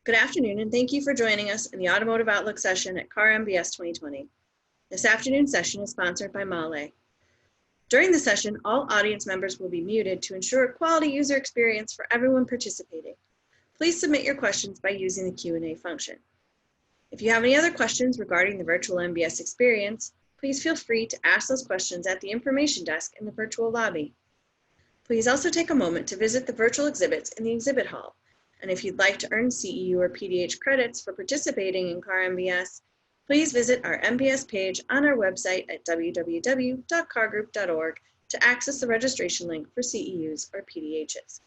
Good afternoon, and thank you for joining us in the Automotive Outlook session at CAR MBS 2020. This afternoon's session is sponsored by MAHLE. During the session, all audience members will be muted to ensure a quality user experience for everyone participating. Please submit your questions by using the Q&A function. If you have any other questions regarding the virtual MBS experience, please feel free to ask those questions at the information desk in the virtual lobby. Please also take a moment to visit the virtual exhibits in the exhibit hall. And if you'd like to earn CEU or PDH credits for participating in CAR MBS, please visit our MBS page on our website at www.cargroup.org to access the registration link for CEUs or PDHs.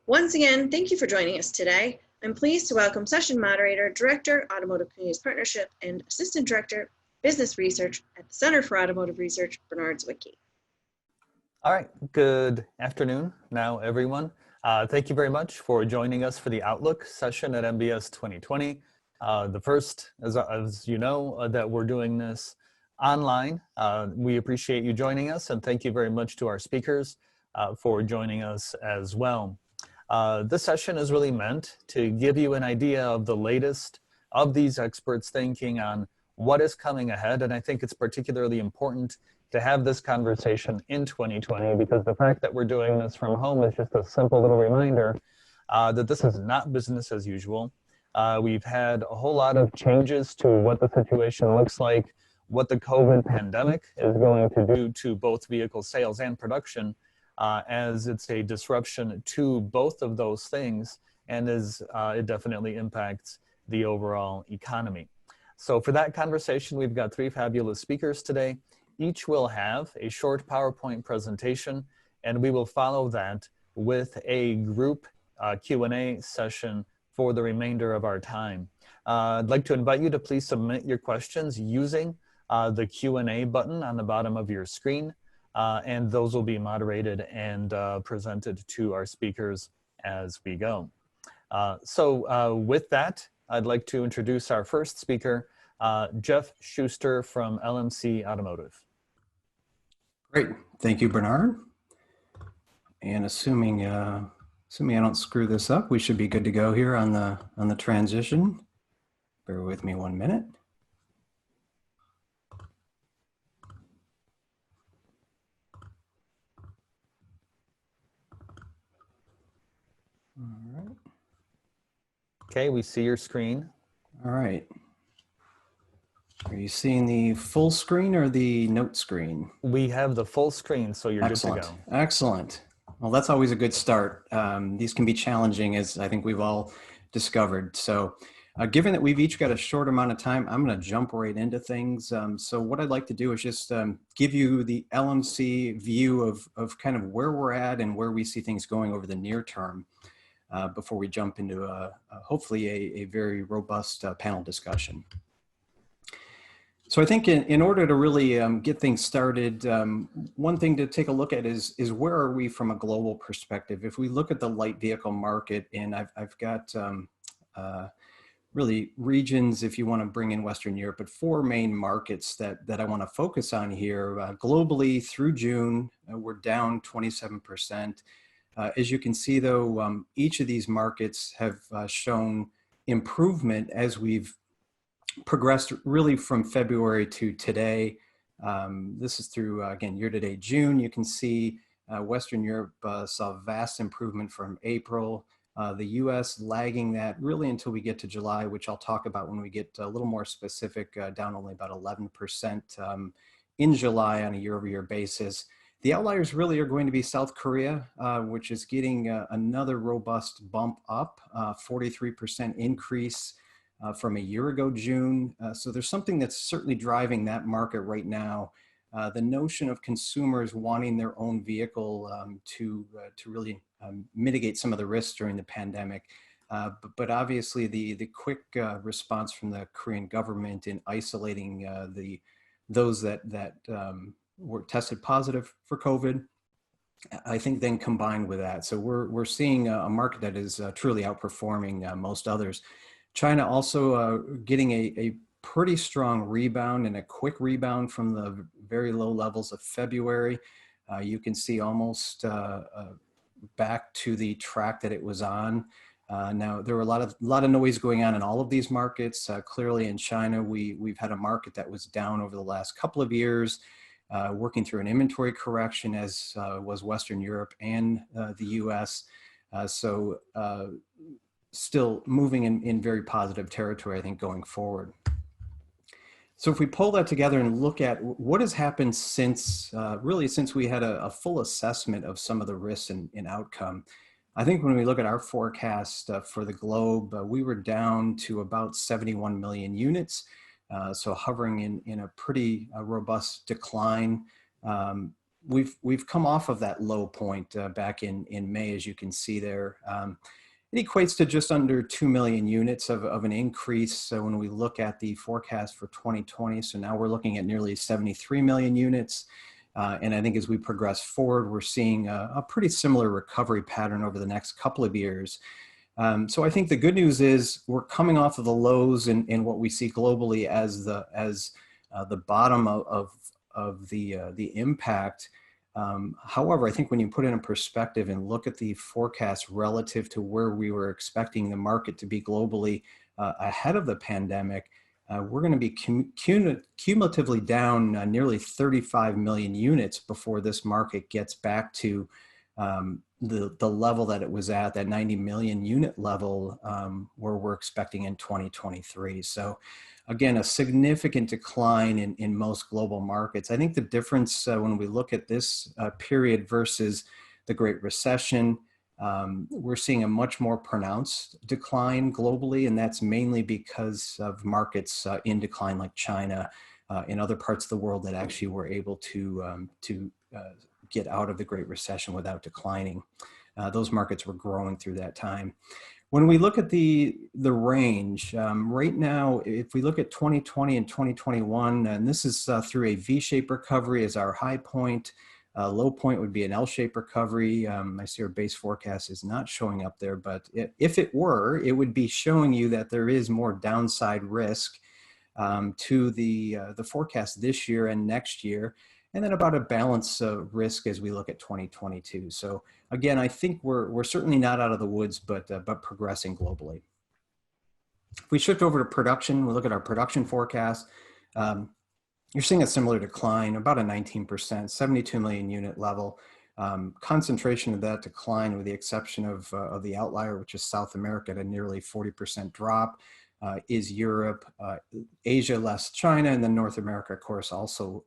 Once again, thank you for joining us today. I'm pleased to welcome Session Moderator, Director, Automotive Communities Partnership, and Assistant Director, Business Research at the Center for Automotive Research, Bernard Zwicky. All right, good afternoon now, everyone. Thank you very much for joining us for the Outlook session at MBS 2020. The first, as you know, that we're doing this online. We appreciate you joining us, and thank you very much to our speakers for joining us as well. This session is really meant to give you an idea of the latest of these experts' thinking on what is coming ahead, and I think it's particularly important to have this conversation in 2020 because the fact that we're doing this from home is just a simple little reminder that this is not business as usual. We've had a whole lot of changes to what the situation looks like, what the COVID pandemic is going to do to both vehicle sales and production, as it's a disruption to both of those things, and it definitely impacts the overall economy. So for that conversation, we've got three fabulous speakers today. Each will have a short PowerPoint presentation, and we will follow that with a group Q&A session for the remainder of our time. I'd like to invite you to please submit your questions using the Q&A button on the bottom of your screen, and those will be moderated and presented to our speakers as we go. With that, I'd like to introduce our first speaker, Jeff Schuster from LMC Automotive. Great, thank you, Bernard. And assuming I don't screw this up, we should be good to go here on the transition. Bear with me 1 minute. All right. Okay, we see your screen. All right. Are you seeing the full screen or the note screen? We have the full screen, so you're Excellent. Good to go. Excellent. Well, that's always a good start. These can be challenging, as I think we've all discovered. So given that we've each got a short amount of time, I'm going to jump right into things. So what I'd like to do is just give you the LMC view of kind of where we're at and where we see things going over the near term before we jump into hopefully a very robust panel discussion. So I think in order to really get things started, one thing to take a look at is where are we from a global perspective? If we look at the light vehicle market, and I've got really regions, if you want to bring in Western Europe, but four main markets that I want to focus on here. Globally through June, we're down 27%. As you can see though, each of these markets have shown improvement as we've progressed really from February to today. This is through, again, year-to-date June. You can see Western Europe saw vast improvement from April. The US lagging that really until we get to July, which I'll talk about when we get a little more specific, down only about 11% in July on a year-over-year basis. The outliers really are going to be South Korea, which is getting another robust bump up, 43% increase from a year ago, June. So there's something that's certainly driving that market right now. The notion of consumers wanting their own vehicle to really mitigate some of the risks during the pandemic. But obviously the quick response from the Korean government in isolating those that were tested positive for COVID, I think then combined with that. So we're seeing a market that is truly outperforming most others. China also getting a pretty strong rebound and a quick rebound from the very low levels of February. You can see almost back to the track that it was on. Now, there were a lot of noise going on in all of these markets. Clearly in China, we've had a market that was down over the last couple of years, working through an inventory correction, as was Western Europe and the US. Still moving in very positive territory, I think, going forward. So if we pull that together and look at what has happened since, really since we had a full assessment of some of the risks and outcome, I think when we look at our forecast for the globe, we were down to about 71 million units. So hovering in a pretty robust decline. We've come off of that low point back in May, as you can see there. It equates to just under 2 million units of an increase. So when we look at the forecast for 2020, so now we're looking at nearly 73 million units. And I think as we progress forward, we're seeing a pretty similar recovery pattern over the next couple of years. So I think the good news is we're coming off of the lows in what we see globally as the bottom of the impact. However, I think when you put it in perspective and look at the forecast relative to where we were expecting the market to be globally ahead of the pandemic, we're going to be cumulatively down nearly 35 million units before this market gets back to the level that it was at, that 90 million unit level where we're expecting in 2023. So again, a significant decline in most global markets. I think the difference when we look at this period versus the Great Recession, we're seeing a much more pronounced decline globally, and that's mainly because of markets in decline like China and other parts of the world that actually were able to get out of the Great Recession without declining. Those markets were growing through that time. When we look at the range, right now, if we look at 2020 and 2021, and this is through a V-shaped recovery as our high point, low point would be an L-shaped recovery. I see our base forecast is not showing up there, but if it were, it would be showing you that there is more downside risk to the forecast this year and next year, and then about a balance risk as we look at 2022. So again, I think we're certainly not out of the woods, but progressing globally. If we shift over to production, we look at our production forecast. You're seeing a similar decline, about a 19%, 72 million unit level. Concentration of that decline, with the exception of the outlier, which is South America, at a nearly 40% drop, is Europe, Asia less China, and then North America, of course, also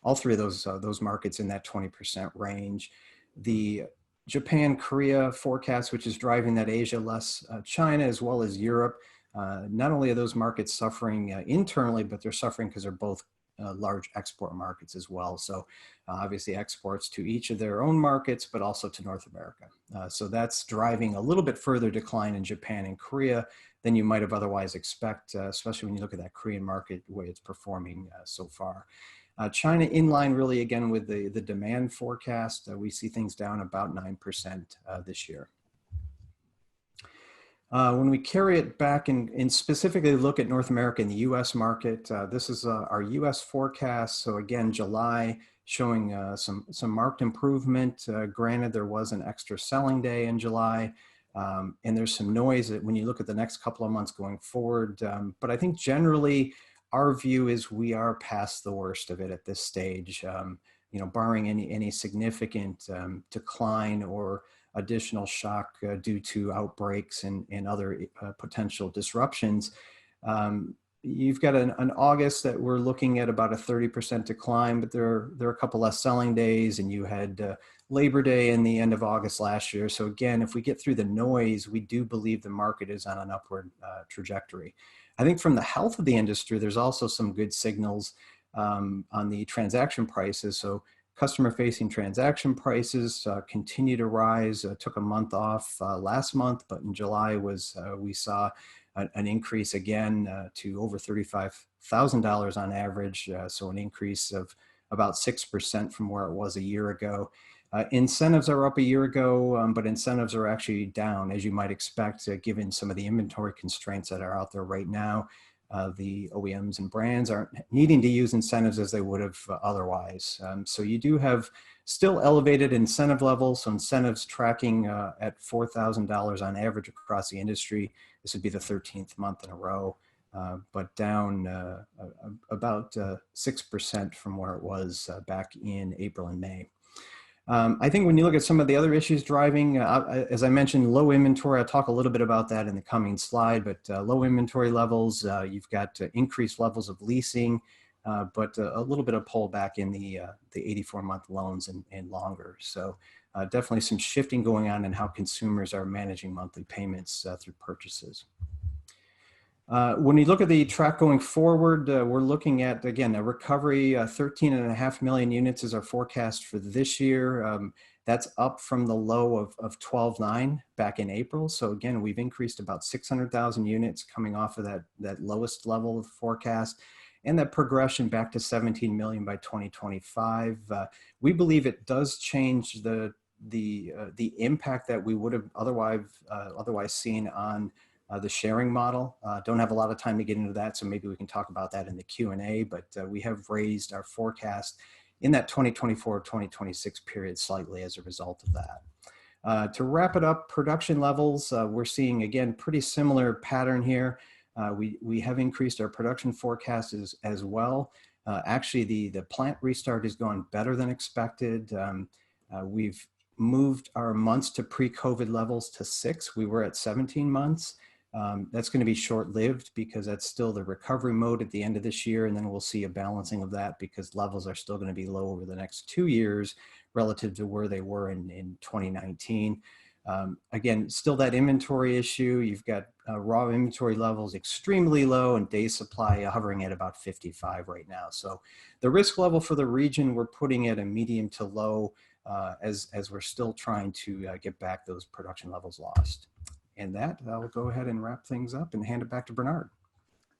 all three of those markets in that 20% range. The Japan, Korea forecast, which is driving that Asia less China, as well as Europe. Not only are those markets suffering internally, but they're suffering because they're both large export markets as well. So obviously exports to each of their own markets, but also to North America. So that's driving a little bit further decline in Japan and Korea than you might have otherwise expect, especially when you look at that Korean market, the way it's performing so far. China in line really again with the demand forecast. We see things down about 9% this year. When we carry it back and specifically look at North America and the US market, this is our US forecast. So again, July showing some marked improvement. Granted, there was an extra selling day in July, and there's some noise when you look at the next couple of months going forward. But I think generally, our view is we are past the worst of it at this stage, barring any significant decline or additional shock due to outbreaks and other potential disruptions. You've got an August that we're looking at about a 30% decline, but there are a couple less selling days, and you had Labor Day in the end of August last year. So again, if we get through the noise, we do believe the market is on an upward trajectory. I think from the health of the industry, there's also some good signals on the transaction prices. So customer-facing transaction prices continue to rise. Took a month off last month, but in July we saw an increase again to over $35,000 on average. So an increase of about 6% from where it was a year ago. Incentives are up a year ago, but incentives are actually down, as you might expect, given some of the inventory constraints that are out there right now. the OEMs and brands aren't needing to use incentives as they would have otherwise. So you do have still elevated incentive levels, so incentives tracking at $4,000 on average across the industry. This would be the 13th month in a row, but down about 6% from where it was back in April and May. I think when you look at some of the other issues driving, as I mentioned, low inventory, I'll talk a little bit about that in the coming slide, but low inventory levels, you've got increased levels of leasing, but a little bit of pullback in the 84-month loans and longer. So definitely some shifting going on in how consumers are managing monthly payments through purchases. When you look at the track going forward, we're looking at, again, a recovery. 13.5 million units is our forecast for this year. That's up from the low of 12.9 back in April. So again, we've increased about 600,000 units coming off of that lowest level of forecast, and that progression back to 17 million by 2025. We believe it does change the impact that we would have otherwise seen on the sharing model. Don't have a lot of time to get into that, so maybe we can talk about that in the Q&A, but we have raised our forecast in that 2024-2026 period slightly as a result of that. To wrap it up, production levels, we're seeing, again, pretty similar pattern here. We have increased our production forecast as well. Actually, the plant restart has gone better than expected. We've moved our months to pre-COVID levels to 6. We were at 17 months. That's going to be short-lived because that's still the recovery mode at the end of this year, and then we'll see a balancing of that because levels are still going to be low over the next 2 years relative to where they were in 2019. Again, still that inventory issue. You've got raw inventory levels extremely low and day supply hovering at about 55 right now. So the risk level for the region, we're putting at a medium to low as we're still trying to get back those production levels lost. And that, I'll go ahead and wrap things up and hand it back to Bernard.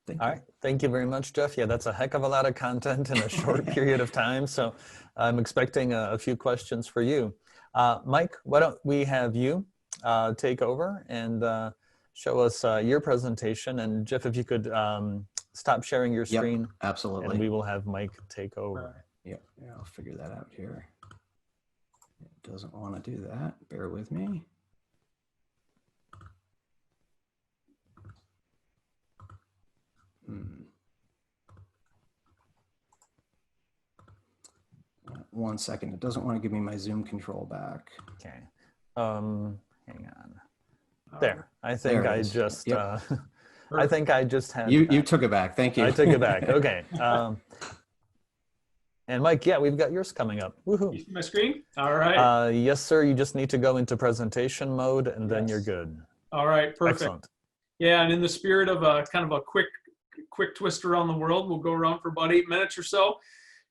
Thank you. All right, thank you very much, Jeff. Yeah, that's a heck of a lot of content in a short period of time. So I'm expecting a few questions for you. Mike, why don't we have you take over and show us your presentation. And Jeff, if you could stop sharing your screen. Yep, absolutely. And we will have Mike take over. Yeah, I'll figure that out here. It doesn't want to do that. Bear with me. One second, it doesn't want to give me my Zoom control back. Okay, hang on. There, I think I just, yep. I think I just had. You took it back, thank you. I took it back, okay. And Mike, yeah, we've got yours coming up. Woohoo. You see my screen? All right. Yes, sir, you just need to go into presentation mode and then you're good. All right, perfect. Excellent. Yeah, and in the spirit of a kind of a quick twist around the world, we'll go around for about 8 minutes or so,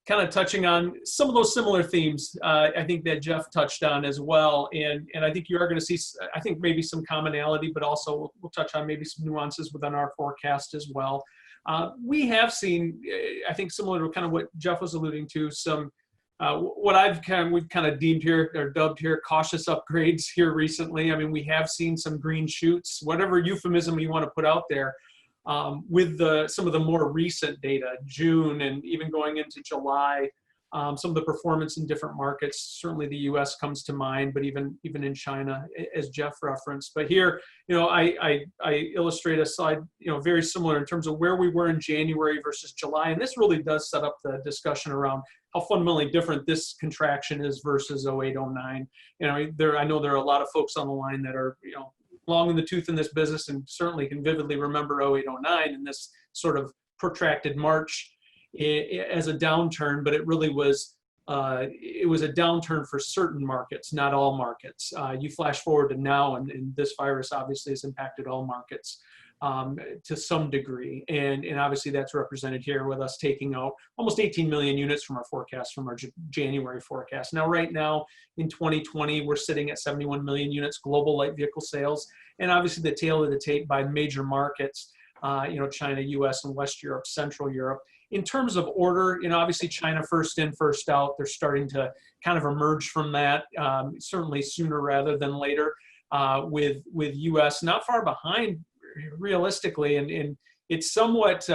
kind of touching on some of those similar themes I think that Jeff touched on as well. And I think you are going to see, I think maybe some commonality, but also we'll touch on maybe some nuances within our forecast as well. We have seen, I think similar to kind of what Jeff was alluding to, some what we've kind of deemed here or dubbed here cautious upgrades here recently. I mean, we have seen some green shoots, whatever euphemism you want to put out there, with some of the more recent data, June and even going into July. Some of the performance in different markets, certainly the U.S. comes to mind, but even in China, as Jeff referenced. But here, I illustrate a slide, very similar in terms of where we were in January versus July, and this really does set up the discussion around how fundamentally different this contraction is versus 08, 09. I know there are a lot of folks on the line that are, long in the tooth in this business and certainly can vividly remember 08, 09 and this sort of protracted March as a downturn, but it really was it was a downturn for certain markets, not all markets. You flash forward to now, and this virus obviously has impacted all markets to some degree, and obviously that's represented here with us taking out almost 18 million units from our forecast, from our January forecast. Now, right now in 2020, we're sitting at 71 million units global light vehicle sales, and obviously the tail of the tape by major markets, China, US, and West Europe, Central Europe. In terms of order, obviously China first in, first out. They're starting to kind of emerge from that, certainly sooner rather than later, with US not far behind realistically. And it's somewhat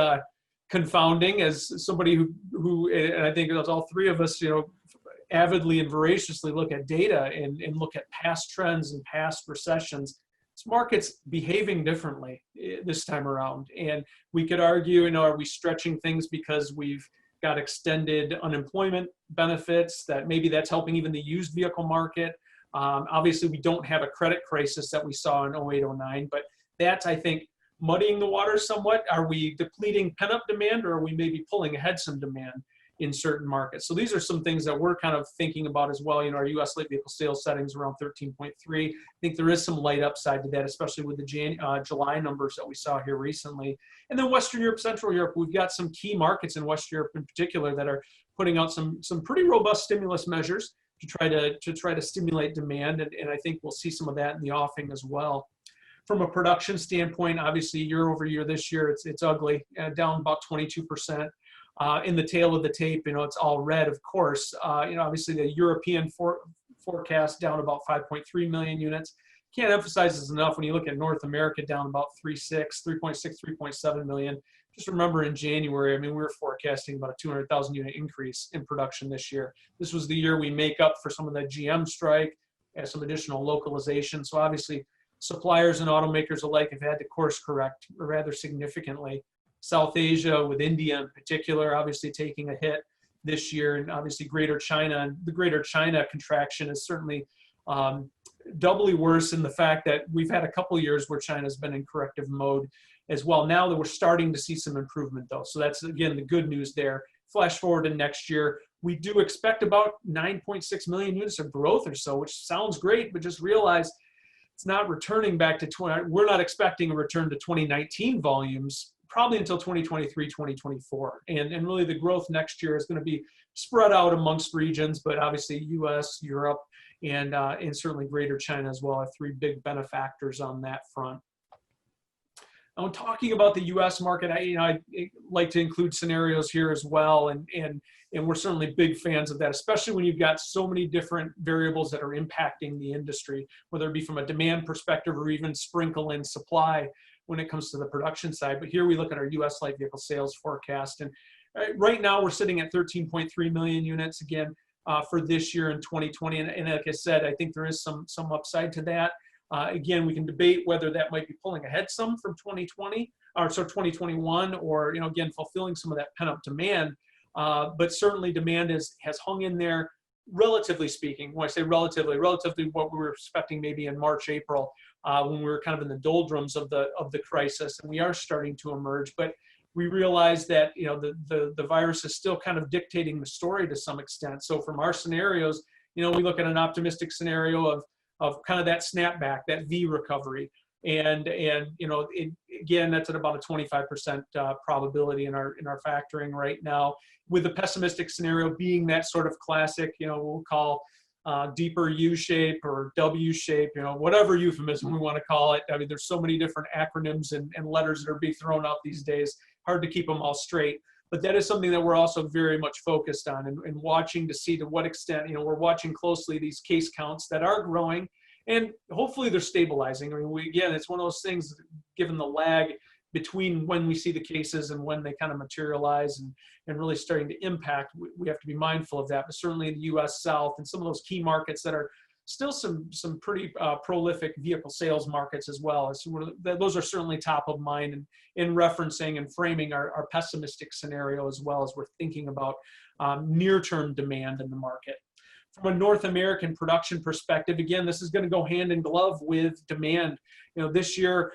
confounding as somebody who, and I think that's all three of us, avidly and voraciously look at data and look at past trends and past recessions. This market's behaving differently this time around. And we could argue, are we stretching things because we've got extended unemployment benefits, that maybe that's helping even the used vehicle market. Obviously, we don't have a credit crisis that we saw in 08, 09, but that's, I think, muddying the waters somewhat. Are we depleting pent-up demand, or are we maybe pulling ahead some demand in certain markets? So these are some things that we're kind of thinking about as well. Our U.S. light vehicle sales settings around 13.3. I think there is some light upside to that, especially with the July numbers that we saw here recently. And then Western Europe, Central Europe, we've got some key markets in Western Europe in particular that are putting out some pretty robust stimulus measures to try to stimulate demand. And I think we'll see some of that in the offing as well. From a production standpoint, obviously year over year this year, it's ugly, down about 22%. In the tail of the tape, it's all red, of course. Obviously the European forecast down about 5.3 million units. Can't emphasize this enough when you look at North America down about 3.7 million. Just remember in January, we were forecasting about a 200,000 unit increase in production this year. This was the year we make up for some of that GM strike and some additional localization. So obviously suppliers and automakers alike have had to course correct rather significantly. South Asia, with India in particular, obviously taking a hit this year, and obviously Greater China. And the Greater China contraction is certainly doubly worse in the fact that we've had a couple years where China's been in corrective mode as well. Now that we're starting to see some improvement, though. So that's, again, the good news there. Flash forward to next year, we do expect about 9.6 million units of growth or so, which sounds great, but just realize it's not returning back to we're not expecting a return to 2019 volumes probably until 2023, 2024. And really the growth next year is going to be spread out amongst regions, but obviously US, Europe, and certainly Greater China as well are three big benefactors on that front. Now, talking about the US market, I like to include scenarios here as well, and we're certainly big fans of that, especially when you've got so many different variables that are impacting the industry, whether it be from a demand perspective or even sprinkle in supply when it comes to the production side. But here we look at our US light vehicle sales forecast, and right now we're sitting at 13.3 million units again for this year in 2020. And like I said, I think there is some upside to that. Again, we can debate whether that might be pulling ahead some from 2020 or 2021, or again fulfilling some of that pent-up demand. But certainly demand has hung in there, relatively speaking. When I say relatively what we were expecting maybe in March, April, when we were kind of in the doldrums of the crisis, and we are starting to emerge. But we realize that the virus is still kind of dictating the story to some extent. So from our scenarios, we look at an optimistic scenario of kind of that snapback, that V recovery, and again, that's at about a 25% probability in our factoring right now, with the pessimistic scenario being that sort of classic, we'll call deeper U shape or W shape, whatever euphemism we want to call it. I mean, there's so many different acronyms and letters that are being thrown out these days, hard to keep them all straight. But that is something that we're also very much focused on and watching to see to what extent, we're watching closely these case counts that are growing, and hopefully they're stabilizing. I mean, again, it's one of those things, given the lag between when we see the cases and when they kind of materialize and really starting to impact, we have to be mindful of that. But certainly in the US South and some of those key markets that are still some pretty prolific vehicle sales markets as well. So those are certainly top of mind in referencing and framing our pessimistic scenario, as well as we're thinking about near-term demand in the market. From a North American production perspective, again, this is going to go hand in glove with demand. This year,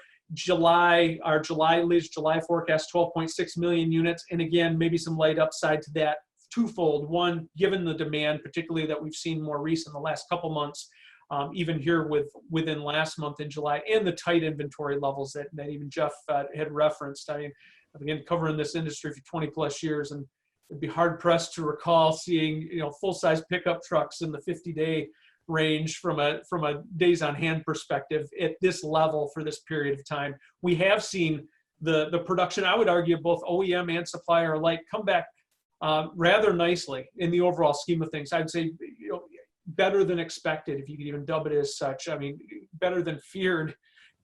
our July forecast, 12.6 million units. And again, maybe some light upside to that twofold. One, given the demand, particularly that we've seen more recent, the last couple months, even here within last month in July, and the tight inventory levels that even Jeff had referenced. I mean, I've been covering this industry for 20 plus years, and it'd be hard pressed to recall seeing full-size pickup trucks in the 50-day range from a days on hand perspective at this level for this period of time. We have seen the production, I would argue, both OEM and supplier alike, come back rather nicely in the overall scheme of things. I'd say better than expected, if you could even dub it as such. I mean, better than feared,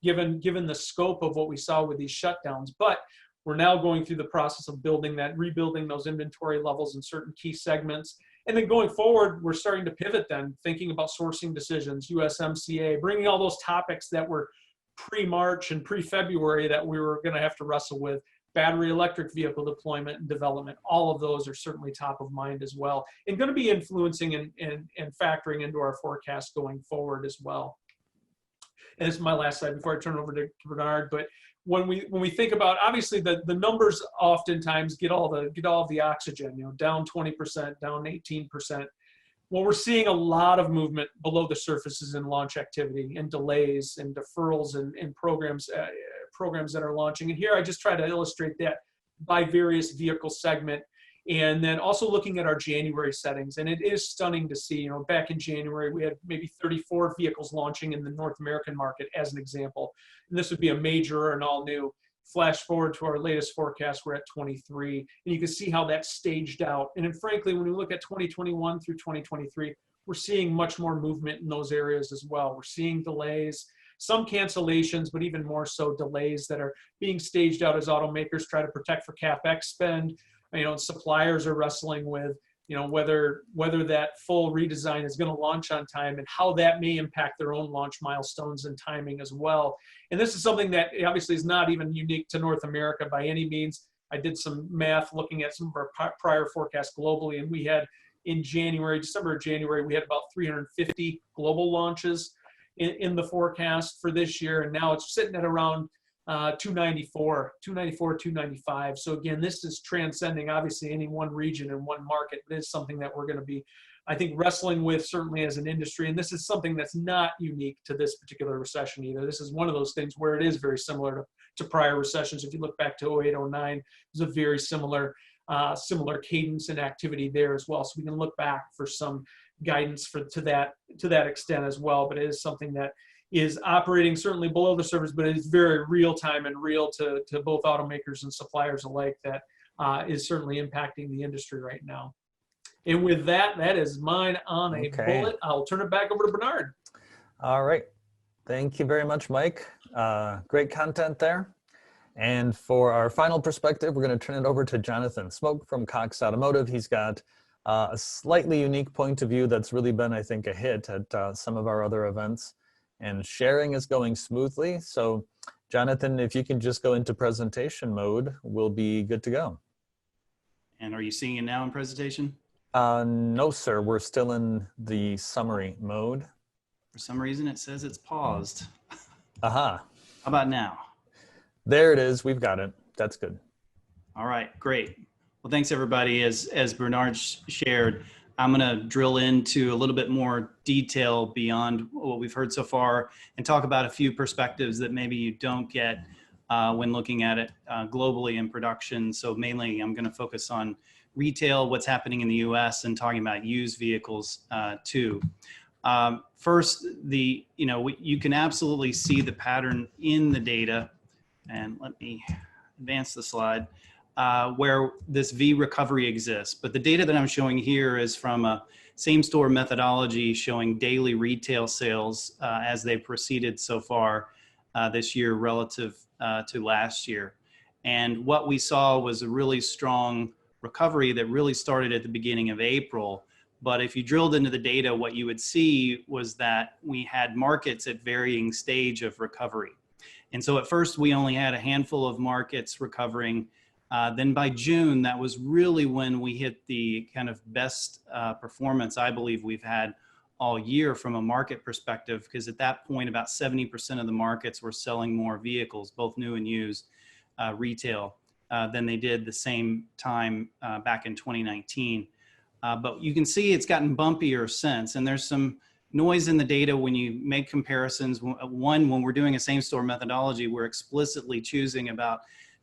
given the scope of what we saw with these shutdowns. But We're now going through the process of rebuilding those inventory levels in certain key segments. And then going forward, we're starting to pivot then, thinking about sourcing decisions, USMCA, bringing all those topics that were pre-March and pre-February that we were going to have to wrestle with. Battery electric vehicle deployment and development, all of those are certainly top of mind as well, and going to be influencing and factoring into our forecast going forward as well. And this is my last slide before I turn it over to Bernard. But when we think about, obviously the numbers oftentimes get all the oxygen, down 20%, down 18%. Well, we're seeing a lot of movement below the surfaces in launch activity and delays and deferrals and programs that are launching. And here I just try to illustrate that by various vehicle segment. And then also looking at our January settings. And it is stunning to see, back in January, we had maybe 34 vehicles launching in the North American market as an example. And this would be a major or an all new. Flash forward to our latest forecast, we're at 23. And you can see how that's staged out. And then frankly, when we look at 2021 through 2023, we're seeing much more movement in those areas as well. We're seeing delays, some cancellations, but even more so delays that are being staged out as automakers try to protect for CapEx spend. Suppliers are wrestling with, whether that full redesign is going to launch on time and how that may impact their own launch milestones and timing as well. And this is something that obviously is not even unique to North America by any means. I did some math looking at some of our prior forecasts globally, and we had in December, January, we had about 350 global launches in the forecast for this year, and now it's sitting at around 295. So again, this is transcending obviously any one region and one market. It is something that we're going to be, I think, wrestling with certainly as an industry. And this is something that's not unique to this particular recession either. This is one of those things where it is very similar to prior recessions. If you look back to 08, 09, there's a very similar cadence and activity there as well. So we can look back for some guidance to that extent as well. But it is something that is operating certainly below the surface, but it is very real time and real to both automakers and suppliers alike that is certainly impacting the industry right now. And with that is mine on a bullet. I'll turn it back over to Bernard. All right. Thank you very much, Mike. Great content there. And for our final perspective, we're going to turn it over to Jonathan Smoke from Cox Automotive. He's got a slightly unique point of view that's really been, I think, a hit at some of our other events. And sharing is going smoothly. So Jonathan, if you can just go into presentation mode, we'll be good to go. And are you seeing it now in presentation? No, sir. We're still in the summary mode. For some reason, it says it's paused. Aha. How about now? There it is. We've got it. That's good. All right, great. Well, thanks everybody. As Bernard shared, I'm going to drill into a little bit more detail beyond what we've heard so far and talk about a few perspectives that maybe you don't get when looking at it globally in production. So mainly I'm going to focus on retail, what's happening in the US, and talking about used vehicles too. First, you can absolutely see the pattern in the data. And let me advance the slide. Where this V recovery exists. But the data that I'm showing here is from a same-store methodology showing daily retail sales as they proceeded so far this year relative to last year. And what we saw was a really strong recovery that really started at the beginning of April. But if you drilled into the data, what you would see was that we had markets at varying stage of recovery. And so at first we only had a handful of markets recovering. Then by June, that was really when we hit the kind of best performance I believe we've had all year from a market perspective, because at that point, about 70% of the markets were selling more vehicles, both new and used retail, than they did the same time back in 2019. But you can see it's gotten bumpier since, and there's some noise in the data when you make comparisons. One, when we're doing a same-store methodology, we're explicitly choosing about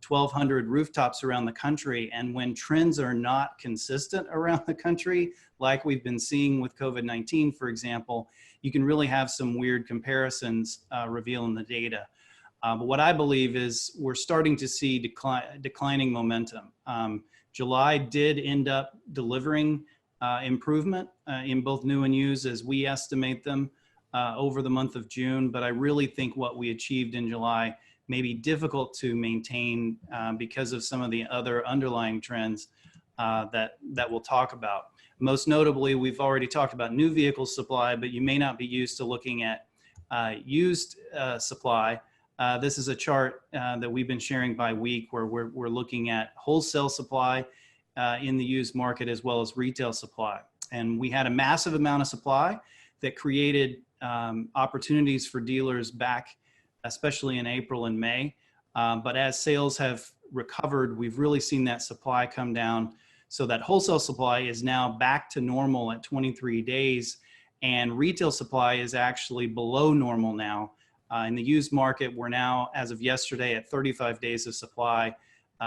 1,200 rooftops around the country. And when trends are not consistent around the country, like we've been seeing with COVID-19, for example, you can really have some weird comparisons revealing the data. But what I believe is we're starting to see declining momentum. July did end up delivering improvement in both new and used as we estimate them over the month of June. But I really think what we achieved in July may be difficult to maintain because of some of the other underlying trends that we'll talk about. Most notably, we've already talked about new vehicle supply, but you may not be used to looking at used supply. This is a chart that we've been sharing by week where we're looking at wholesale supply in the used market as well as retail supply. And we had a massive amount of supply that created opportunities for dealers back, especially in April and May. But as sales have recovered, we've really seen that supply come down. So that wholesale supply is now back to normal at 23 days, and retail supply is actually below normal now. In the used market, we're now, as of yesterday, at 35 days of supply,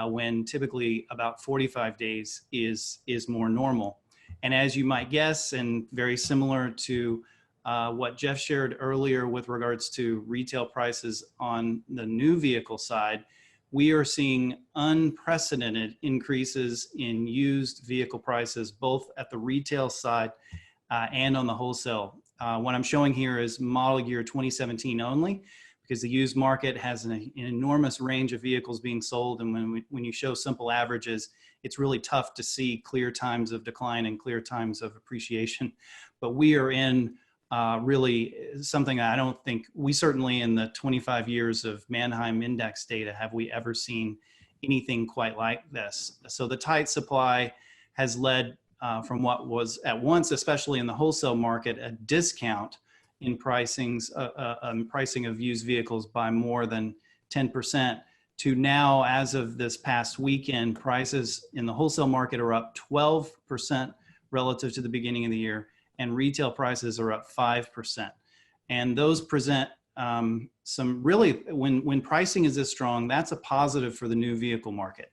when typically about 45 days is more normal. And as you might guess, and very similar to what Jeff shared earlier with regards to retail prices on the new vehicle side, we are seeing unprecedented increases in used vehicle prices, both at the retail side and on the wholesale. What I'm showing here is model year 2017 only, because the used market has an enormous range of vehicles being sold. And when you show simple averages, it's really tough to see clear times of decline and clear times of appreciation. But we are in really something I don't think, we certainly in the 25 years of Manheim Index data, have we ever seen anything quite like this. So the tight supply has led from what was at once, especially in the wholesale market, a discount in pricing of used vehicles by more than 10%, to now, as of this past weekend, prices in the wholesale market are up 12% relative to the beginning of the year, and retail prices are up 5%. And those present some really, when pricing is this strong, that's a positive for the new vehicle market.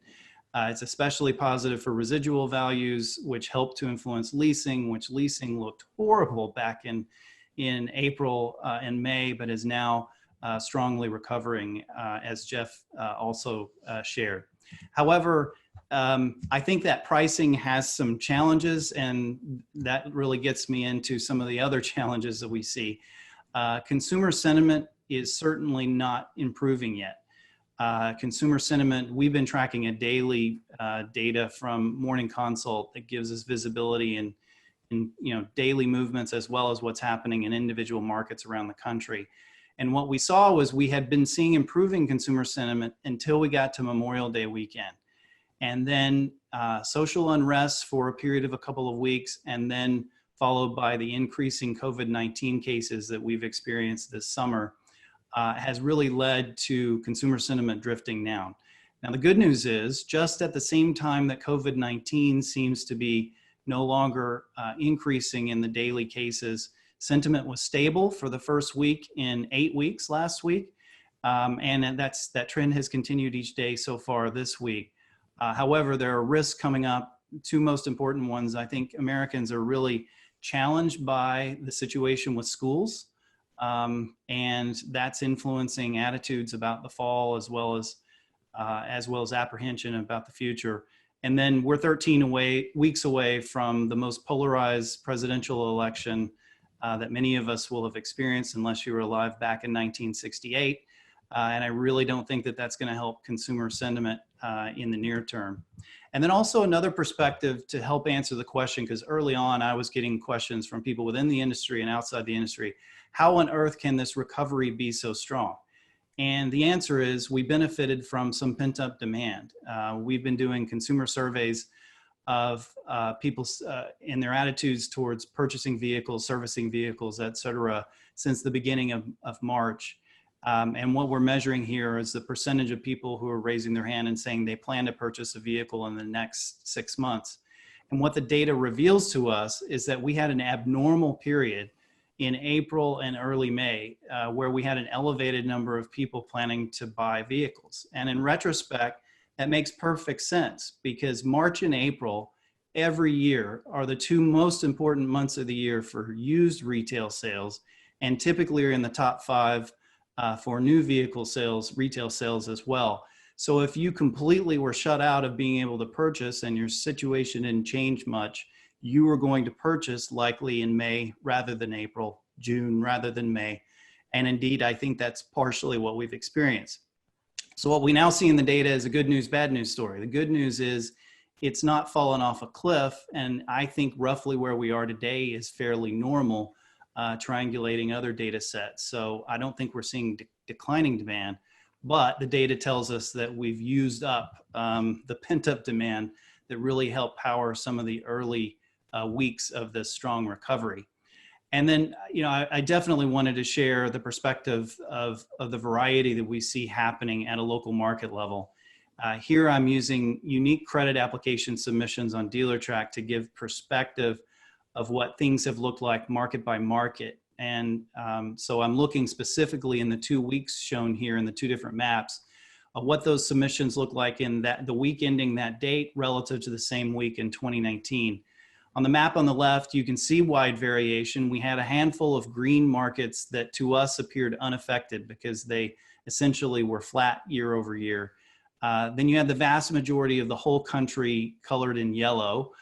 It's especially positive for residual values, which help to influence leasing, which leasing looked horrible back in April and May, but is now strongly recovering, as Jeff also shared. However, I think that pricing has some challenges, and that really gets me into some of the other challenges that we see. Consumer sentiment is certainly not improving yet. Consumer sentiment, we've been tracking a daily data from Morning Consult that gives us visibility in daily movements, as well as what's happening in individual markets around the country. And what we saw was we had been seeing improving consumer sentiment until we got to Memorial Day weekend. And then social unrest for a period of a couple of weeks, and then followed by the increasing COVID-19 cases that we've experienced this summer, has really led to consumer sentiment drifting down. Now, the good news is, just at the same time that COVID-19 seems to be no longer increasing in the daily cases, sentiment was stable for the first week in 8 weeks last week. And that trend has continued each day so far this week. However, there are risks coming up. Two most important ones. I think Americans are really challenged by the situation with schools, and that's influencing attitudes about the fall, as well as apprehension about the future. And then we're 13 weeks away from the most polarized presidential election that many of us will have experienced, unless you were alive back in 1968. And I really don't think that that's going to help consumer sentiment in the near term. And then also another perspective to help answer the question, because early on I was getting questions from people within the industry and outside the industry: how on earth can this recovery be so strong? And the answer is, we benefited from some pent-up demand. We've been doing consumer surveys of people in their attitudes towards purchasing vehicles, servicing vehicles, et cetera, since the beginning of March. And what we're measuring here is the percentage of people who are raising their hand and saying they plan to purchase a vehicle in the next 6 months. And what the data reveals to us is that we had an abnormal period in April and early May, where we had an elevated number of people planning to buy vehicles. And in retrospect, that makes perfect sense, because March and April every year are the two most important months of the year for used retail sales, and typically are in the top 5 for new vehicle sales, retail sales as well. So if you completely were shut out of being able to purchase and your situation didn't change much, you were going to purchase likely in May rather than April, June rather than May. And indeed, I think that's partially what we've experienced. So what we now see in the data is a good news, bad news story. The good news is it's not fallen off a cliff. And I think roughly where we are today is fairly normal, triangulating other data sets. So I don't think we're seeing declining demand, but the data tells us that we've used up the pent-up demand that really helped power some of the early weeks of this strong recovery. And then, I definitely wanted to share the perspective of the variety that we see happening at a local market level. Here I'm using unique credit application submissions on DealerTrack to give perspective of what things have looked like market by market. And so I'm looking specifically in the 2 weeks shown here in the two different maps of what those submissions look like in the week ending that date relative to the same week in 2019. On the map on the left, you can see wide variation. We had a handful of green markets that to us appeared unaffected because they essentially were flat year over year. Then you had the vast majority of the whole country colored in yellow,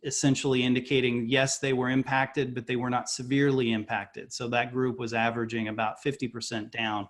essentially indicating, yes, they were impacted, but they were not severely impacted. So that group was averaging about 50% down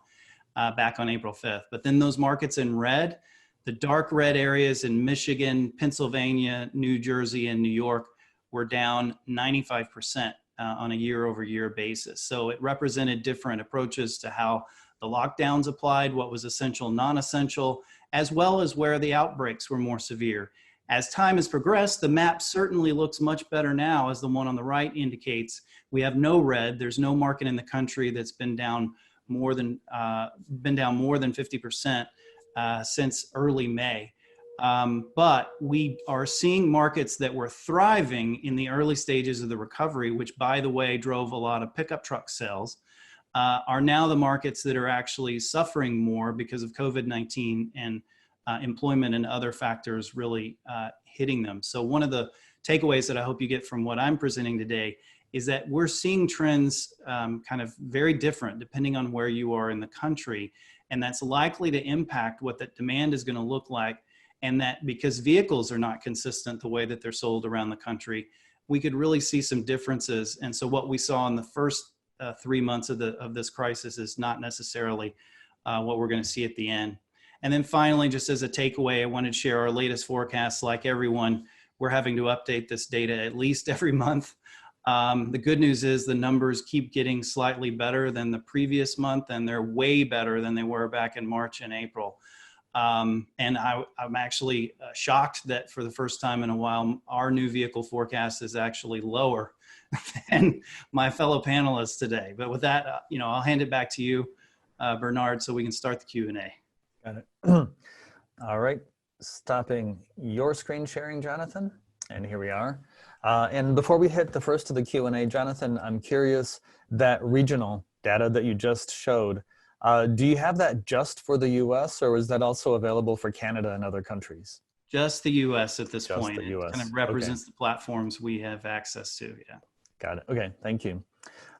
back on April 5th. But then those markets in red, the dark red areas in Michigan, Pennsylvania, New Jersey, and New York were down 95% on a year-over-year basis. So it represented different approaches to how the lockdowns applied, what was essential, non-essential, as well as where the outbreaks were more severe. As time has progressed, the map certainly looks much better now, as the one on the right indicates. We have no red. There's no market in the country that's been down more than 50%. Since early May. But we are seeing markets that were thriving in the early stages of the recovery, which by the way, drove a lot of pickup truck sales, are now the markets that are actually suffering more because of COVID-19 and employment and other factors really hitting them. So one of the takeaways that I hope you get from what I'm presenting today is that we're seeing trends kind of very different depending on where you are in the country. And that's likely to impact what that demand is going to look like. And that because vehicles are not consistent the way that they're sold around the country, we could really see some differences. And so what we saw in the first 3 months of this crisis is not necessarily what we're going to see at the end. And then finally, just as a takeaway, I wanted to share our latest forecasts. Like everyone, we're having to update this data at least every month. The good news is the numbers keep getting slightly better than the previous month, and they're way better than they were back in March and April. And I'm actually shocked that for the first time in a while, our new vehicle forecast is actually lower than my fellow panelists today. But with that, I'll hand it back to you, Bernard, so we can start the Q&A. Got it. All right, stopping your screen sharing, Jonathan, and here we are. And before we hit the first of the Q&A, Jonathan, I'm curious, that regional data that you just showed, do you have that just for the US, or is that also available for Canada and other countries? Just the US at this point. The US. It kind of represents the platforms we have access to, yeah. Got it. Okay, thank you.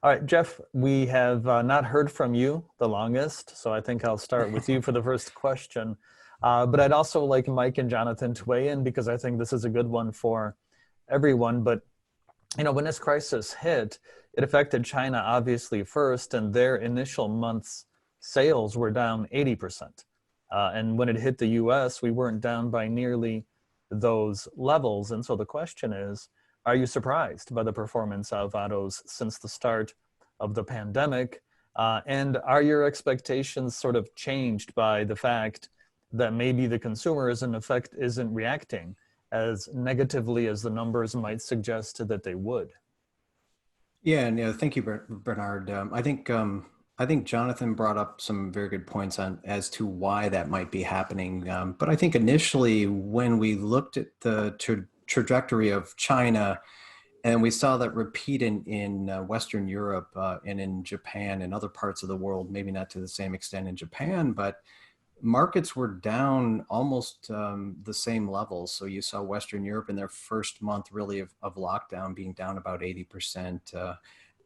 All right, Jeff, we have not heard from you the longest, so I think I'll start with you for the first question. But I'd also like Mike and Jonathan to weigh in because I think this is a good one for everyone. But when this crisis hit, it affected China obviously first, and their initial month's sales were down 80%. And when it hit the US, we weren't down by nearly those levels. And so the question is, are you surprised by the performance of autos since the start of the pandemic? And are your expectations sort of changed by the fact that maybe the consumer isn't reacting as negatively as the numbers might suggest that they would? Yeah, and thank you, Bernard. I think Jonathan brought up some very good points on as to why that might be happening. But I think initially when we looked at the trajectory of China, and we saw that repeat in Western Europe and in Japan and other parts of the world, maybe not to the same extent in Japan, but markets were down almost the same level. So you saw Western Europe in their first month really of lockdown being down about 80%.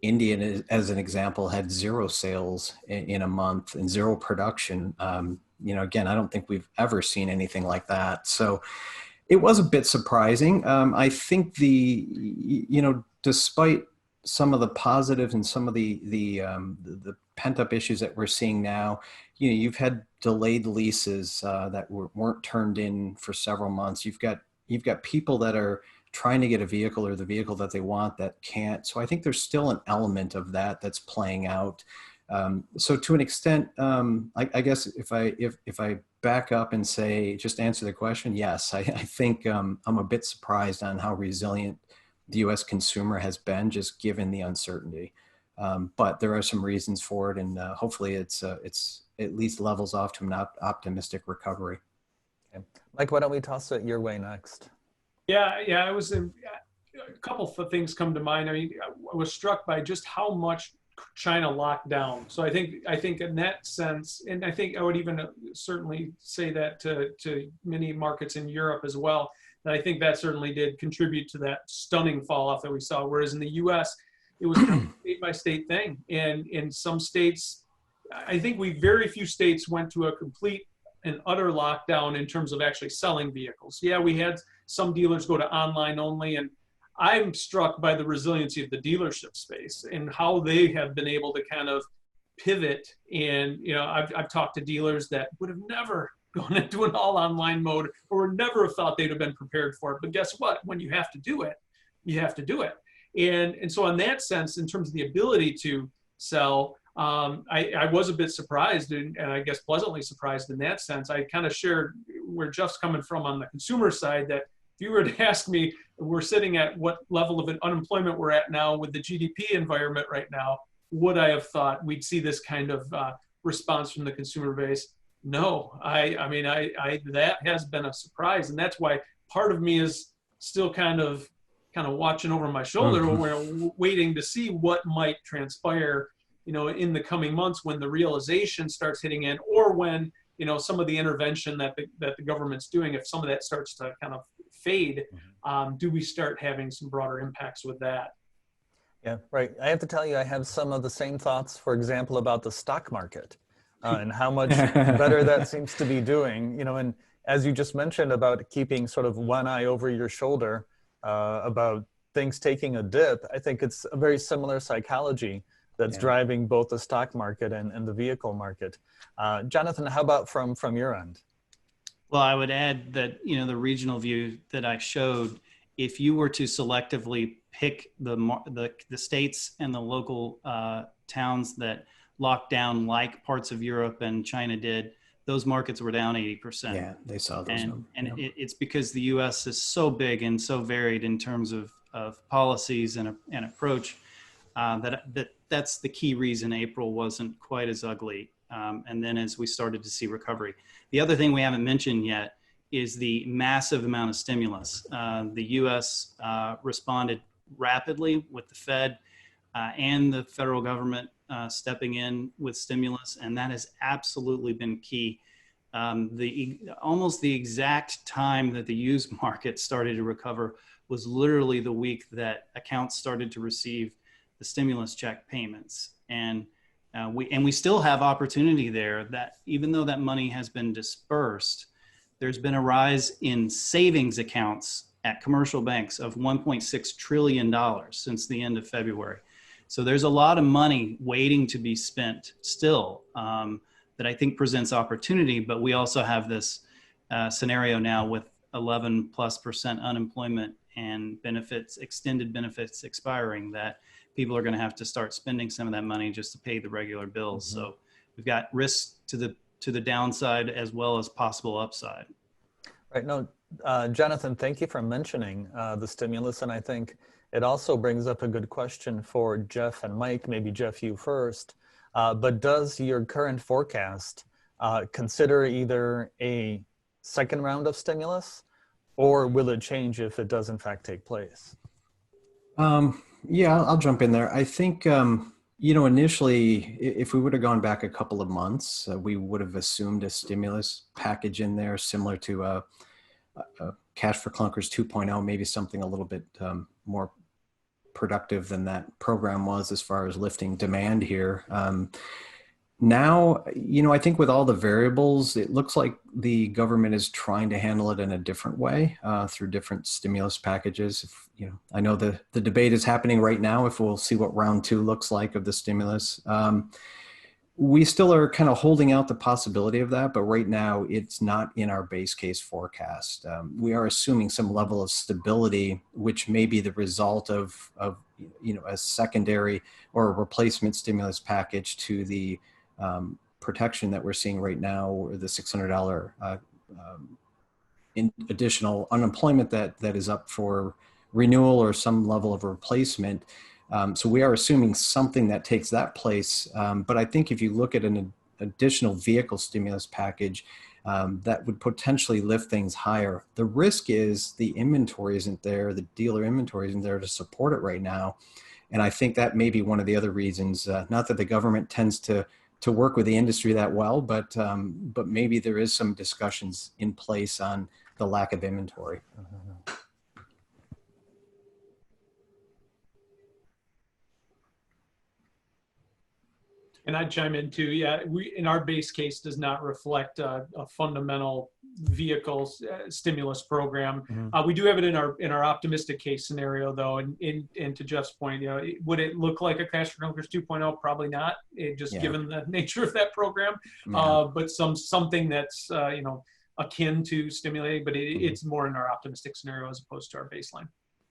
India, as an example, had zero sales in a month and zero production. Again, I don't think we've ever seen anything like that. So it was a bit surprising. I think despite some of the positives and some of the pent-up issues that we're seeing now. You know, you've had delayed leases that weren't turned in for several months. You've got people that are trying to get a vehicle or the vehicle that they want that can't. So I think there's still an element of that that's playing out. So to an extent, I guess if I back up and say, just answer the question, yes, I think I'm a bit surprised on how resilient the U.S. consumer has been, just given the uncertainty. But there are some reasons for it, and hopefully it's at least levels off to an optimistic recovery. Okay. Mike, why don't we toss it your way next? Yeah, I was a couple of things come to mind. I mean, I was struck by just how much China locked down. So I think in that sense, and I think I would even certainly say that to many markets in Europe as well. And I think that certainly did contribute to that stunning fall off that we saw. Whereas in the U.S., it was kind of a state by state thing. And in some states, I think very few states went to a complete and utter lockdown in terms of actually selling vehicles. Yeah, we had some dealers go to online only, and I'm struck by the resiliency of the dealership space and how they have been able to kind of pivot. And, you know, I've talked to dealers that would have never gone into an all online mode or would never have thought they'd have been prepared for it. But guess what? When you have to do it, you have to do it. And so in that sense, in terms of the ability to sell, I was a bit surprised and I guess pleasantly surprised in that sense. I kind of shared where Jeff's coming from on the consumer side, that if you were to ask me, we're sitting at what level of unemployment we're at now with the GDP environment right now, would I have thought we'd see this kind of response from the consumer base? No, I mean, that has been a surprise. And that's why part of me is still kind of watching over my shoulder, waiting to see what might transpire, you know, in the coming months when the realization starts hitting in, or when, you know, some of the intervention that the government's doing, if some of that starts to kind of fade, do we start having some broader impacts with that? Yeah, right. I have to tell you, I have some of the same thoughts, for example, about the stock market and how much better that seems to be doing, you know, and as you just mentioned about keeping sort of one eye over your shoulder about things taking a dip, I think it's a very similar psychology that's driving both the stock market and the vehicle market. Jonathan, how about from your end? Well, I would add that, you know, the regional view that I showed, if you were to selectively pick the states and the local towns that locked down like parts of Europe and China did, those markets were down 80%. Yeah, they saw those. And it's because the U.S. is so big and so varied in terms of policies and approach that's the key reason April wasn't quite as ugly. And then as we started to see recovery. The other thing we haven't mentioned yet is the massive amount of stimulus. The U.S. responded rapidly with the Fed and the federal government stepping in with stimulus, and that has absolutely been key. Almost the exact time that the used market started to recover was literally the week that accounts started to receive the stimulus check payments. And we still have opportunity there, that even though that money has been dispersed, there's been a rise in savings accounts at commercial banks of $1.6 trillion since the end of February. So there's a lot of money waiting to be spent still that I think presents opportunity, but we also have this scenario now with 11+% unemployment and benefits, extended benefits expiring, that people are going to have to start spending some of that money just to pay the regular bills. So we've got risks to the downside as well as possible upside. Right. No, Jonathan, thank you for mentioning the stimulus. And I think it also brings up a good question for Jeff and Mike, maybe Jeff, you first. But does your current forecast consider either a second round of stimulus, or will it change if it does in fact take place? Yeah, I'll jump in there. I think, you know, initially, if we would have gone back a couple of months, we would have assumed a stimulus package in there similar to a Cash for Clunkers 2.0, maybe something a little bit more productive than that program was as far as lifting demand here. Now, I think with all the variables, it looks like the government is trying to handle it in a different way through different stimulus packages. I know the debate is happening right now if we'll see what round 2 looks like of the stimulus. We still are kind of holding out the possibility of that, but right now it's not in our base case forecast. We are assuming some level of stability, which may be the result of a secondary or a replacement stimulus package to the protection that we're seeing right now, or the $600 in additional unemployment that is up for renewal or some level of replacement. So we are assuming something that takes that place. But I think if you look at an additional vehicle stimulus package, that would potentially lift things higher. The risk is the inventory isn't there, the dealer inventory isn't there to support it right now. And I think that may be one of the other reasons, not that the government tends to work with the industry that well, but maybe there is some discussions in place on the lack of inventory. And I'd chime in too. Yeah, we in our base case does not reflect a fundamental vehicle stimulus program. We do have it in our optimistic case scenario, though. And to Jeff's point, would it look like a cash for clunkers 2.0? Probably not. Given the nature of that program. But something that's akin to stimulating, but it's more in our optimistic scenario as opposed to our baseline.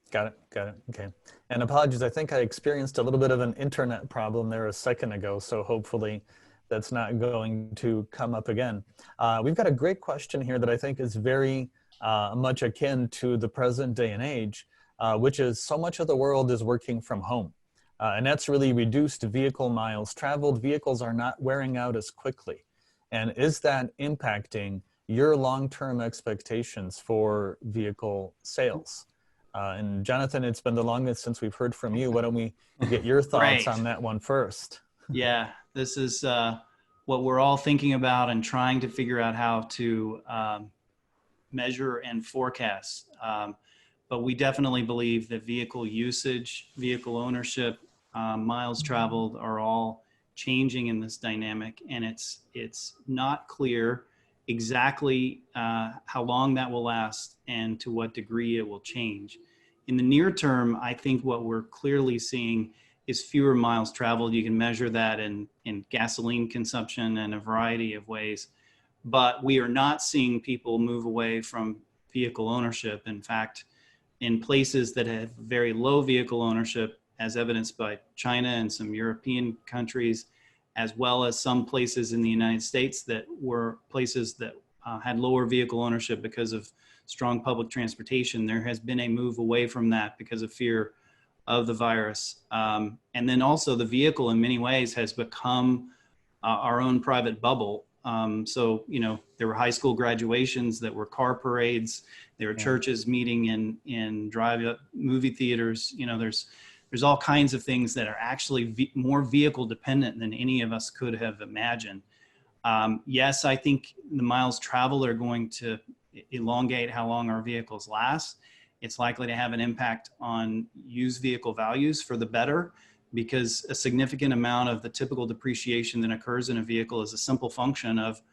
Got it. Okay. And apologies, I think I experienced a little bit of an internet problem there a second ago, so hopefully that's not going to come up again. We've got a great question here that I think is very much akin to the present day and age, which is so much of the world is working from home. And that's really reduced vehicle miles traveled. Vehicles are not wearing out as quickly. And is that impacting your long-term expectations for vehicle sales? And Jonathan, it's been the longest since we've heard from you. Why don't we get your thoughts on that one first? Yeah, this is what we're all thinking about and trying to figure out how to measure and forecast. But we definitely believe that vehicle usage, vehicle ownership, miles traveled are all changing in this dynamic. And it's not clear exactly how long that will last and to what degree it will change. In the near term, I think what we're clearly seeing is fewer miles traveled. You can measure that in gasoline consumption and a variety of ways, but we are not seeing people move away from vehicle ownership. In fact, in places that have very low vehicle ownership, as evidenced by China and some European countries, as well as some places in the United States that were places that had lower vehicle ownership because of strong public transportation, there has been a move away from that because of fear of the virus. And then also the vehicle in many ways has become our own private bubble. So, there were high school graduations that were car parades. There were churches meeting in drive-up movie theaters. There's all kinds of things that are actually more vehicle dependent than any of us could have imagined. Yes, I think the miles traveled are going to elongate how long our vehicles last. It's likely to have an impact on used vehicle values for the better, because a significant amount of the typical depreciation that occurs in a vehicle is a simple function of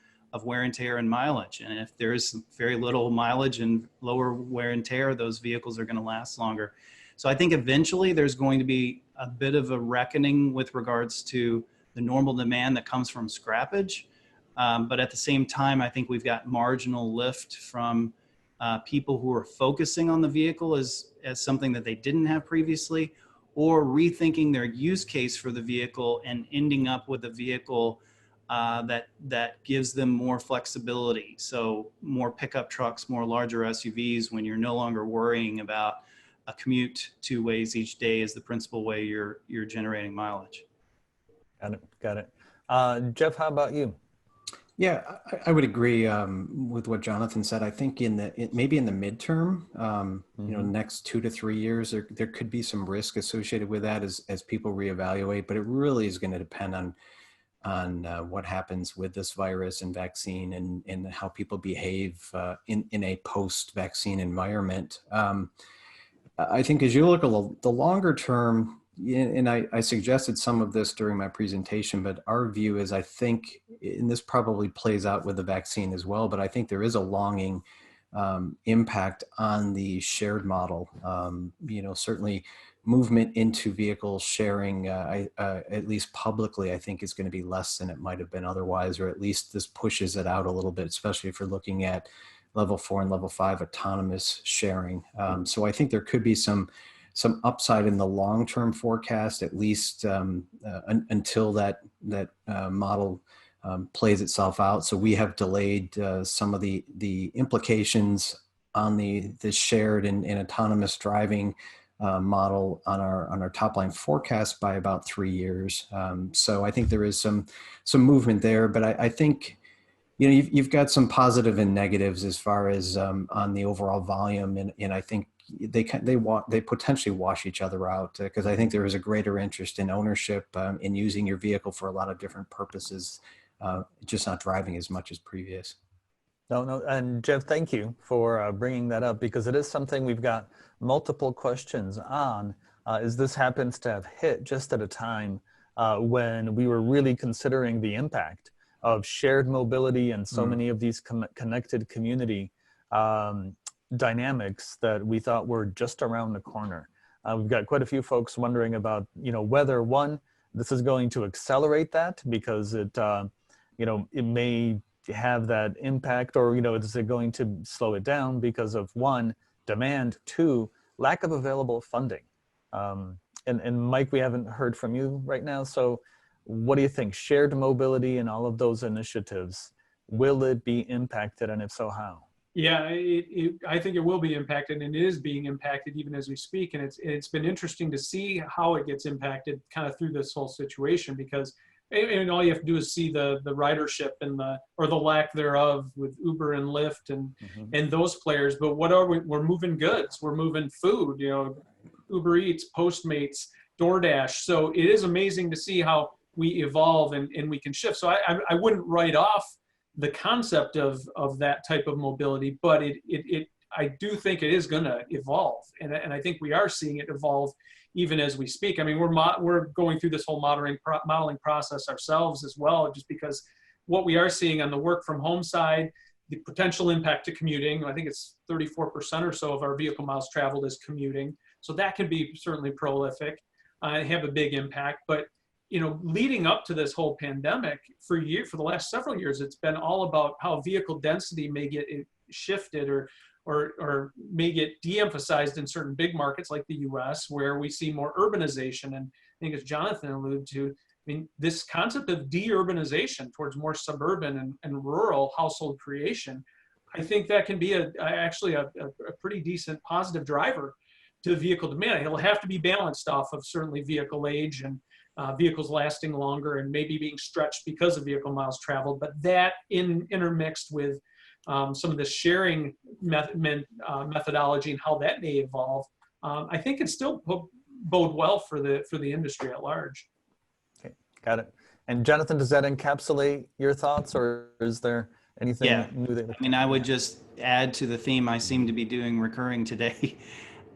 wear and tear and mileage. And if there is very little mileage and lower wear and tear, those vehicles are going to last longer. So I think eventually there's going to be a bit of a reckoning with regards to the normal demand that comes from scrappage. But at the same time, I think we've got marginal lift from people who are focusing on the vehicle as something that they didn't have previously, or rethinking their use case for the vehicle and ending up with a vehicle that gives them more flexibility. So more pickup trucks, more larger SUVs, when you're no longer worrying about a commute 2 ways each day is the principal way you're generating mileage. Got it. Jeff, how about you? Yeah, I would agree with what Jonathan said. I think maybe in the midterm, next 2 to 3 years, there could be some risk associated with that as people reevaluate. But it really is going to depend on what happens with this virus and vaccine and how people behave in a post-vaccine environment. I think as you look at the longer term, and I suggested some of this during my presentation, but our view is, I think, and this probably plays out with the vaccine as well, but I think there is a longing impact on the shared model. Certainly movement into vehicle sharing, at least publicly, I think is going to be less than it might have been otherwise, or at least this pushes it out a little bit, especially if you're looking at level 4 and level 5 autonomous sharing. So I think there could be some upside in the long-term forecast, at least until that model plays itself out. So we have delayed some of the implications on the shared and autonomous driving model on our top line forecast by about 3 years. So I think there is some movement there, but I think, you've got some positive and negatives as far as on the overall volume, and I think they potentially wash each other out, because I think there is a greater interest in ownership, in using your vehicle for a lot of different purposes, just not driving as much as previous. No, and Jeff, thank you for bringing that up, because it is something we've got multiple questions on, as this happens to have hit just at a time when we were really considering the impact of shared mobility and so many of these connected community dynamics that we thought were just around the corner. We've got quite a few folks wondering about, whether one, this is going to accelerate that because it, it may have that impact, or, is it going to slow it down because of one, demand, two, lack of available funding. And Mike, we haven't heard from you right now. So what do you think? Shared mobility and all of those initiatives, will it be impacted, and if so, how? Yeah, I think it will be impacted, and it is being impacted even as we speak. And it's been interesting to see how it gets impacted kind of through this whole situation, because all you have to do is see the ridership and the lack thereof with Uber and Lyft and those players. But what are we? We're moving goods, we're moving food. Uber Eats, Postmates, DoorDash. So it is amazing to see how we evolve and we can shift. So I wouldn't write off the concept of that type of mobility, but I do think it is going to evolve, and I think we are seeing it evolve even as we speak. I mean, we're going through this whole modeling process ourselves as well, just because what we are seeing on the work from home side, the potential impact to commuting. I think it's 34% or so of our vehicle miles traveled is commuting, so that can be certainly prolific, have a big impact. But leading up to this whole pandemic for the last several years, it's been all about how vehicle density may get shifted or may get de-emphasized in certain big markets like the US, where we see more urbanization. And I think, as Jonathan alluded to, this concept of de-urbanization towards more suburban and rural household creation, I think that can be actually a pretty decent positive driver to vehicle demand. It'll have to be balanced off of certainly vehicle age and vehicles lasting longer and maybe being stretched because of vehicle miles traveled, but that intermixed with some of the sharing methodology and how that may evolve, I think it still bode well for the industry at large. Okay, got it. And Jonathan, does that encapsulate your thoughts, or is there anything new that? I would just add to the theme I seem to be doing recurring today.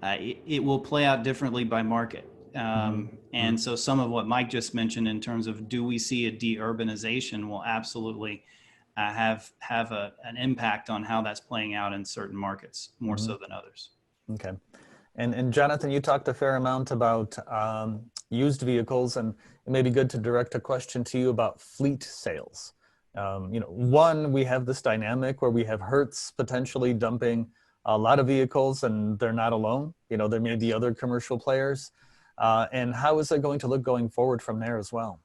It will play out differently by market. And so some of what Mike just mentioned in terms of, do we see a de-urbanization, will absolutely have an impact on how that's playing out in certain markets, more so than others. Okay. And Jonathan, you talked a fair amount about used vehicles, and it may be good to direct a question to you about fleet sales. One, we have this dynamic where we have Hertz potentially dumping a lot of vehicles, and they're not alone. There may be other commercial players. And how is it going to look going forward from there as well?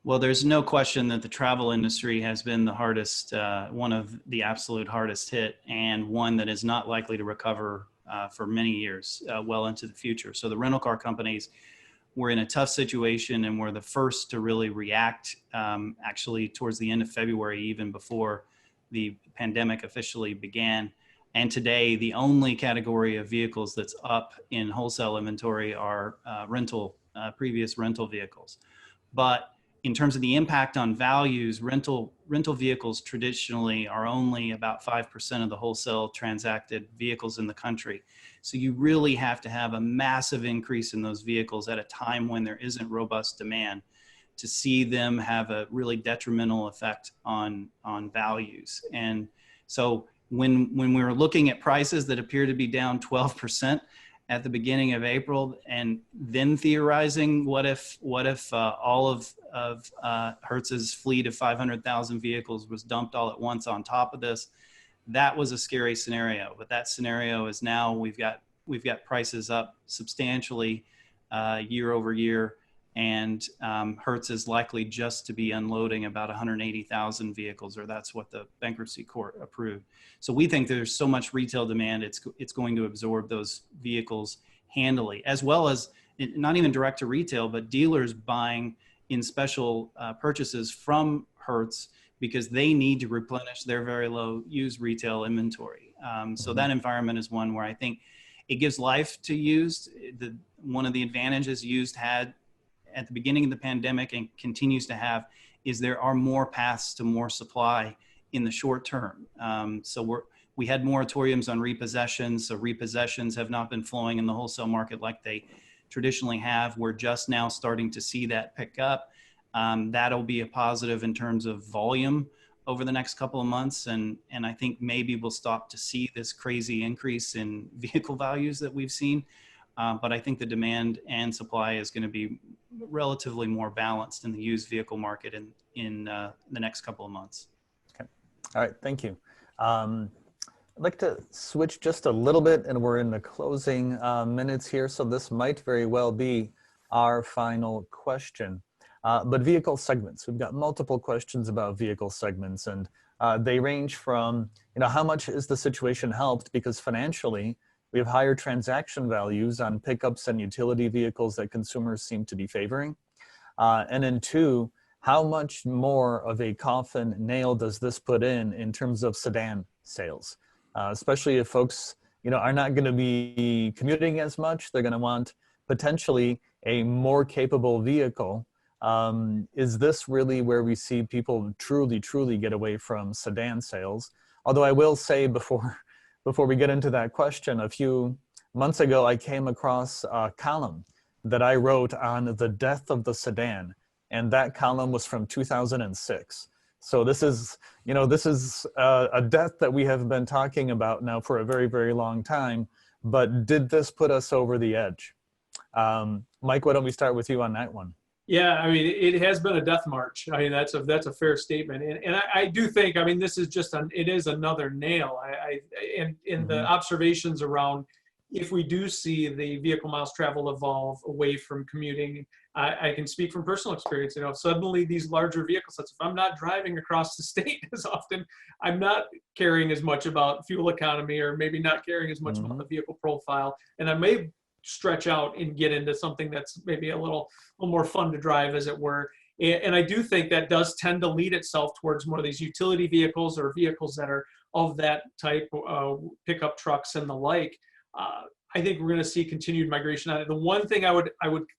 Well, there's no question that the travel industry has been the hardest, one of the absolute hardest hit, and one that is not likely to recover for many years, well into the future. So the rental car companies were in a tough situation, and were the first to really react, actually towards the end of February, even before the pandemic officially began. And today, the only category of vehicles that's up in wholesale inventory are previous rental vehicles. But in terms of the impact on values, rental vehicles traditionally are only about 5% of the wholesale transacted vehicles in the country. So you really have to have a massive increase in those vehicles at a time when there isn't robust demand to see them have a really detrimental effect on values. And so when we were looking at prices that appear to be down 12% at the beginning of April, and then theorizing what if all of Hertz's fleet of 500,000 vehicles was dumped all at once on top of this, that was a scary scenario. But that scenario is now we've got prices up substantially year over year, and Hertz is likely just to be unloading about 180,000 vehicles, or that's what the bankruptcy court approved. So we think there's so much retail demand, it's going to absorb those vehicles handily, as well as not even direct to retail, but dealers buying in special purchases from Hertz because they need to replenish their very low used retail inventory. So that environment is one where I think it gives life to used. One of the advantages used had at the beginning of the pandemic and continues to have is there are more paths to more supply in the short term. So we had moratoriums on repossessions. So repossessions have not been flowing in the wholesale market like they traditionally have. We're just now starting to see that pick up. That'll be a positive in terms of volume over the next couple of months. And I think maybe we'll stop to see this crazy increase in vehicle values that we've seen. But I think the demand and supply is going to be relatively more balanced in the used vehicle market in the next couple of months. Okay. All right. Thank you. I'd like to switch just a little bit, and we're in the closing minutes here, so this might very well be our final question. But vehicle segments, we've got multiple questions about vehicle segments, and they range from, how much is the situation helped because financially we have higher transaction values on pickups and utility vehicles that consumers seem to be favoring. And then two, how much more of a coffin nail does this put in terms of sedan sales? Especially if folks, are not going to be commuting as much, they're going to want potentially a more capable vehicle. Is this really where we see people truly get away from sedan sales? Although I will say before we get into that question, a few months ago, I came across a column that I wrote on the death of the sedan, and that column was from 2006. So this is a death that we have been talking about now for a very long time, but did this put us over the edge? Mike, why don't we start with you on that one? Yeah, I mean, it has been a death march. I mean, that's a fair statement, and I do think, I mean, this is just it is another nail. In the observations around, if we do see the vehicle miles traveled evolve away from commuting, I can speak from personal experience. Suddenly these larger vehicle sets, if I'm not driving across the state as often, I'm not caring as much about fuel economy, or maybe not caring as much about the vehicle profile, and I may stretch out and get into something that's maybe a little more fun to drive, as it were. And I do think that does tend to lead itself towards more of these utility vehicles, or vehicles that are of that type, pickup trucks and the like. I think we're going to see continued migration on it. The one thing I would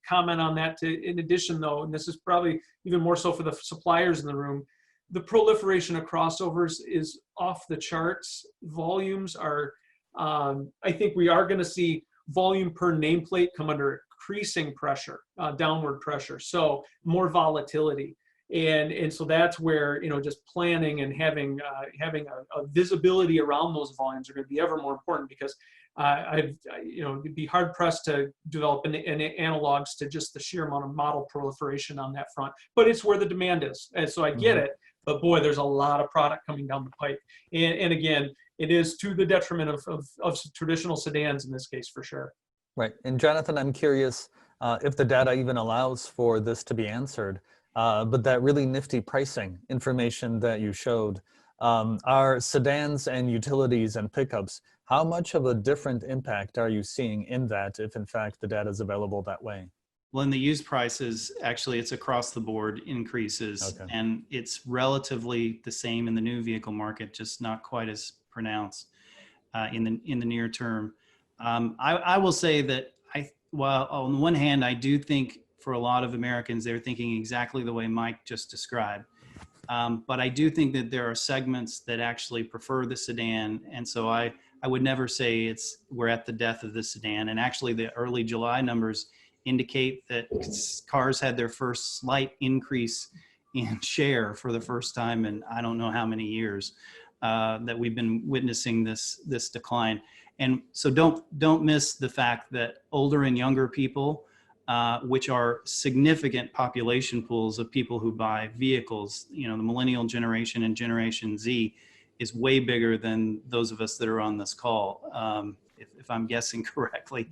comment on that, in addition though, and this is probably even more so for the suppliers in the room, the proliferation of crossovers is off the charts. Volumes are, I think we are going to see volume per nameplate come under increasing pressure, downward pressure, so more volatility, and so that's where just planning and having a visibility around those volumes are going to be ever more important, because it'd be hard pressed to develop an analogs to just the sheer amount of model proliferation on that front, but it's where the demand is, and so I get it. But boy, there's a lot of product coming down the pipe, and again, it is to the detriment of traditional sedans in this case, for sure. Right. And Jonathan, I'm curious if the data even allows for this to be answered, but that really nifty pricing information that you showed, are sedans and utilities and pickups, how much of a different impact are you seeing in that, if in fact the data is available that way? Well, in the used prices, actually, it's across the board increases, and it's relatively the same in the new vehicle market, just not quite as pronounced in the near term. I will say that while on the one hand, I do think for a lot of Americans, they're thinking exactly the way Mike just described. But I do think that there are segments that actually prefer the sedan. And so I would never say we're at the death of the sedan. And actually the early July numbers indicate that cars had their first slight increase in share for the first time in I don't know how many years that we've been witnessing this decline. And so don't miss the fact that older and younger people, which are significant population pools of people who buy vehicles, the millennial generation and Generation Z is way bigger than those of us that are on this call, if I'm guessing correctly.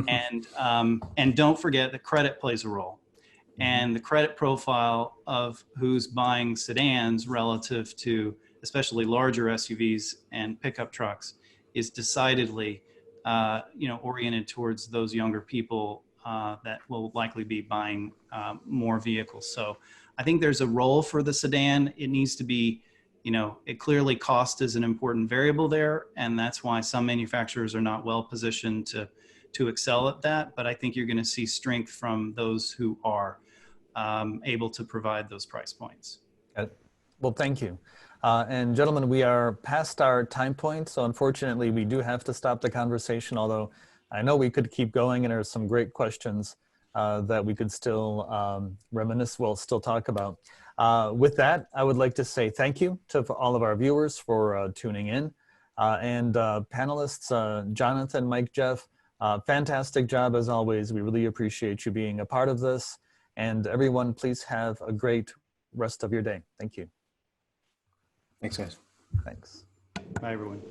And don't forget that credit plays a role. And the credit profile of who's buying sedans relative to especially larger SUVs and pickup trucks is decidedly, oriented towards those younger people that will likely be buying more vehicles. So I think there's a role for the sedan. It needs to be, it clearly cost is an important variable there. And that's why some manufacturers are not well positioned to excel at that. But I think you're going to see strength from those who are able to provide those price points. Well, thank you. And gentlemen, we are past our time point, so unfortunately we do have to stop the conversation, although I know we could keep going and there's some great questions that we could still still talk about. With that, I would like to say thank you to all of our viewers for tuning in. And panelists, Jonathan, Mike, Jeff, fantastic job as always. We really appreciate you being a part of this. And everyone, please have a great rest of your day. Thank you. Thanks, guys. Thanks. Bye, everyone.